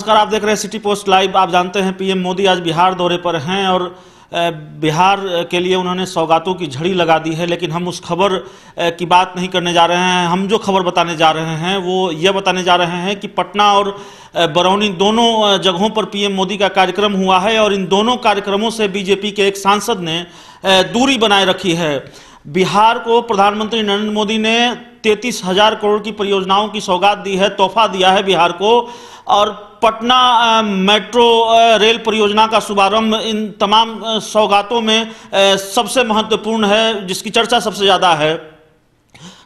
नमस्कार, आप देख रहे हैं सिटी पोस्ट लाइव। आप जानते हैं पीएम मोदी आज बिहार दौरे पर हैं और बिहार के लिए उन्होंने सौगातों की झड़ी लगा दी है। लेकिन हम उस खबर की बात नहीं करने जा रहे हैं। हम जो खबर बताने जा रहे हैं वो यह बताने जा रहे हैं कि पटना और बरौनी दोनों जगहों पर पीएम मोदी का कार्यक्रम हुआ है और इन दोनों कार्यक्रमों से बीजेपी के एक सांसद ने दूरी बनाए रखी है। बिहार को प्रधानमंत्री नरेंद्र मोदी ने 33,000 करोड़ की परियोजनाओं की सौगात दी है, तोहफा दिया है बिहार को। और पटना मेट्रो रेल परियोजना का शुभारंभ इन तमाम सौगातों में सबसे महत्वपूर्ण है, जिसकी चर्चा सबसे ज़्यादा है।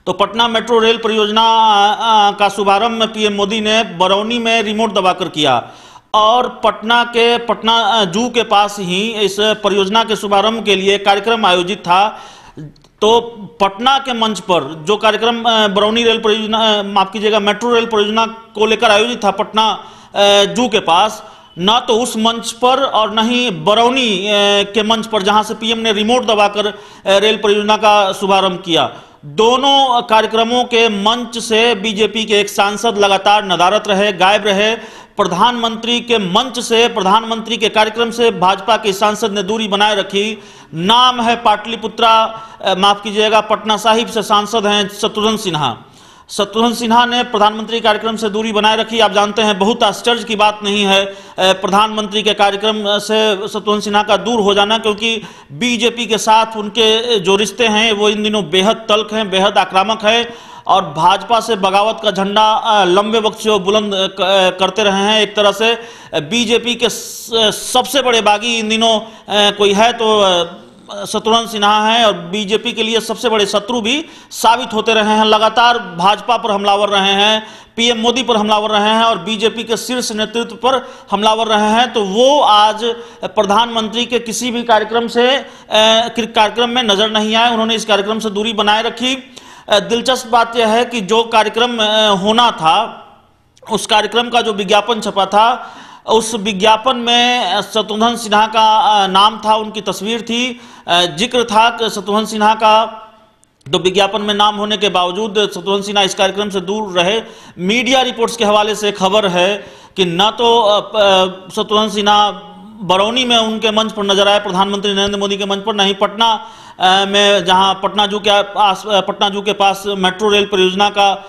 तो पटना मेट्रो रेल परियोजना का शुभारंभ पीएम मोदी ने बरौनी में रिमोट दबाकर किया और पटना जू के पास ही इस परियोजना के शुभारंभ के लिए कार्यक्रम आयोजित था। तो पटना के मंच पर जो कार्यक्रम बरौनी रेल परियोजना, माफ कीजिएगा, मेट्रो रेल परियोजना को लेकर आयोजित था पटना जू के पास, ना तो उस मंच पर और न ही बरौनी के मंच पर जहां से पीएम ने रिमोट दबाकर रेल परियोजना का शुभारंभ किया, दोनों कार्यक्रमों के मंच से बीजेपी के एक सांसद लगातार नदारत रहे, गायब रहे। प्रधानमंत्री के मंच से, प्रधानमंत्री के कार्यक्रम से भाजपा के सांसद ने दूरी बनाए रखी। नाम है पाटलिपुत्रा, माफ कीजिएगा, पटना साहिब से सांसद हैं शत्रुघ्न सिन्हा। शत्रुघ्न सिन्हा ने प्रधानमंत्री कार्यक्रम से दूरी बनाए रखी। आप जानते हैं बहुत आश्चर्य की बात नहीं है प्रधानमंत्री के कार्यक्रम से शत्रुघ्न सिन्हा का दूर हो जाना, क्योंकि बीजेपी के साथ उनके जो रिश्ते हैं वो इन दिनों बेहद तल्ख हैं, बेहद आक्रामक है और भाजपा से बगावत का झंडा लंबे वक्त से वो बुलंद करते रहे हैं। एक तरह से बीजेपी के सबसे बड़े बागी इन दिनों कोई है तो शत्रुघ्न सिन्हा है और बीजेपी के लिए सबसे बड़े शत्रु भी साबित होते रहे हैं। लगातार भाजपा पर हमलावर रहे हैं, पीएम मोदी पर हमलावर रहे हैं और बीजेपी के शीर्ष नेतृत्व पर हमलावर रहे हैं। तो वो आज प्रधानमंत्री के किसी भी कार्यक्रम में नजर नहीं आए। उन्होंने इस कार्यक्रम से दूरी बनाए रखी। दिलचस्प बात यह है कि जो कार्यक्रम होना था, उस कार्यक्रम का जो विज्ञापन छपा था, उस विज्ञापन में शत्रुघ्न सिन्हा का नाम था, उनकी तस्वीर थी, जिक्र था शत्रुघ्न सिन्हा का। तो विज्ञापन में नाम होने के बावजूद शत्रुघ्न सिन्हा इस कार्यक्रम से दूर रहे। मीडिया रिपोर्ट्स के हवाले से खबर है कि न तो शत्रुघ्न सिन्हा बरौनी में उनके मंच पर नजर आए प्रधानमंत्री नरेंद्र मोदी के मंच पर, नहीं पटना में जहां पटना जू के पास मेट्रो रेल परियोजना का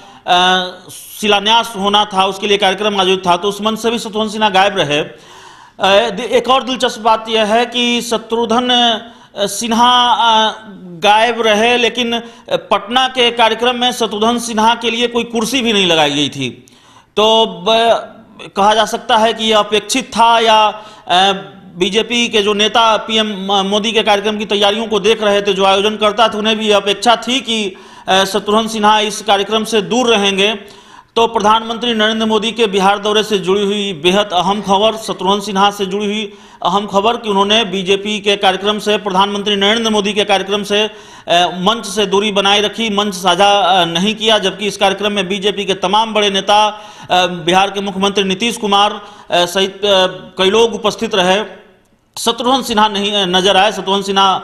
शिलान्यास होना था, उसके लिए कार्यक्रम आयोजित था, तो उस मंच से भी शत्रुघ्न सिन्हा गायब रहे। एक और दिलचस्प बात यह है कि शत्रुघ्न सिन्हा गायब रहे, लेकिन पटना के कार्यक्रम में शत्रुघ्न सिन्हा के लिए कोई कुर्सी भी नहीं लगाई गई थी। तो कहा जा सकता है कि यह अपेक्षित था या बीजेपी के जो नेता पीएम मोदी के कार्यक्रम की तैयारियों को देख रहे थे, जो आयोजन करता था, उन्हें भी अपेक्षा थी कि शत्रुघ्न सिन्हा इस कार्यक्रम से दूर रहेंगे। तो प्रधानमंत्री नरेंद्र मोदी के बिहार दौरे से जुड़ी हुई बेहद अहम खबर, शत्रुघ्न सिन्हा से जुड़ी हुई अहम खबर कि उन्होंने बीजेपी के कार्यक्रम से, प्रधानमंत्री नरेंद्र मोदी के कार्यक्रम से मंच से दूरी बनाए रखी, मंच साझा नहीं किया। जबकि इस कार्यक्रम में बीजेपी के तमाम बड़े नेता, बिहार के मुख्यमंत्री नीतीश कुमार सहित कई लोग उपस्थित रहे। शत्रुघ्न सिन्हा नहीं नजर आए। शत्रुघ्न सिन्हा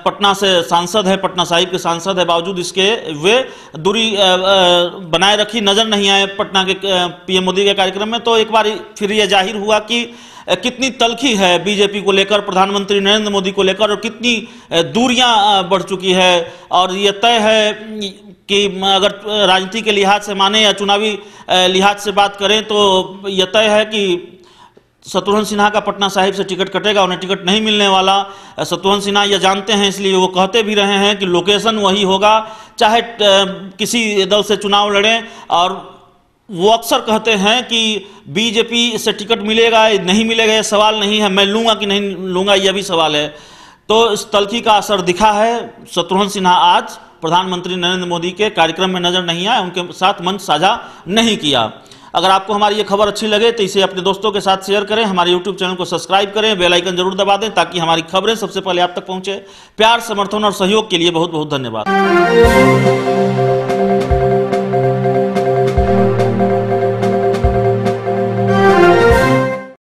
पटना से सांसद है, पटना साहिब के सांसद है, बावजूद इसके वे दूरी बनाए रखी, नजर नहीं आए पटना के पीएम मोदी के कार्यक्रम में। तो एक बार फिर यह जाहिर हुआ कि कितनी तल्खी है बीजेपी को लेकर, प्रधानमंत्री नरेंद्र मोदी को लेकर, और कितनी दूरियां बढ़ चुकी है। और ये तय है कि अगर राजनीति के लिहाज से माने या चुनावी लिहाज से बात करें तो यह तय है कि शत्रुघ्न सिन्हा का पटना साहिब से टिकट कटेगा, उन्हें टिकट नहीं मिलने वाला। शत्रुघ्न सिन्हा यह जानते हैं, इसलिए वो कहते भी रहे हैं कि लोकेशन वही होगा, चाहे किसी दल से चुनाव लड़ें। और वो अक्सर कहते हैं कि बीजेपी से टिकट मिलेगा नहीं मिलेगा यह सवाल नहीं है, मैं लूंगा कि नहीं लूंगा यह भी सवाल है। तो इस तल्खी का असर दिखा है। शत्रुघ्न सिन्हा आज प्रधानमंत्री नरेंद्र मोदी के कार्यक्रम में नजर नहीं आए, उनके साथ मंच साझा नहीं किया। अगर आपको हमारी ये खबर अच्छी लगे तो इसे अपने दोस्तों के साथ शेयर करें, हमारे YouTube चैनल को सब्सक्राइब करें, बेल आइकन जरूर दबा दें ताकि हमारी खबरें सबसे पहले आप तक पहुंचे। प्यार, समर्थन और सहयोग के लिए बहुत बहुत धन्यवाद।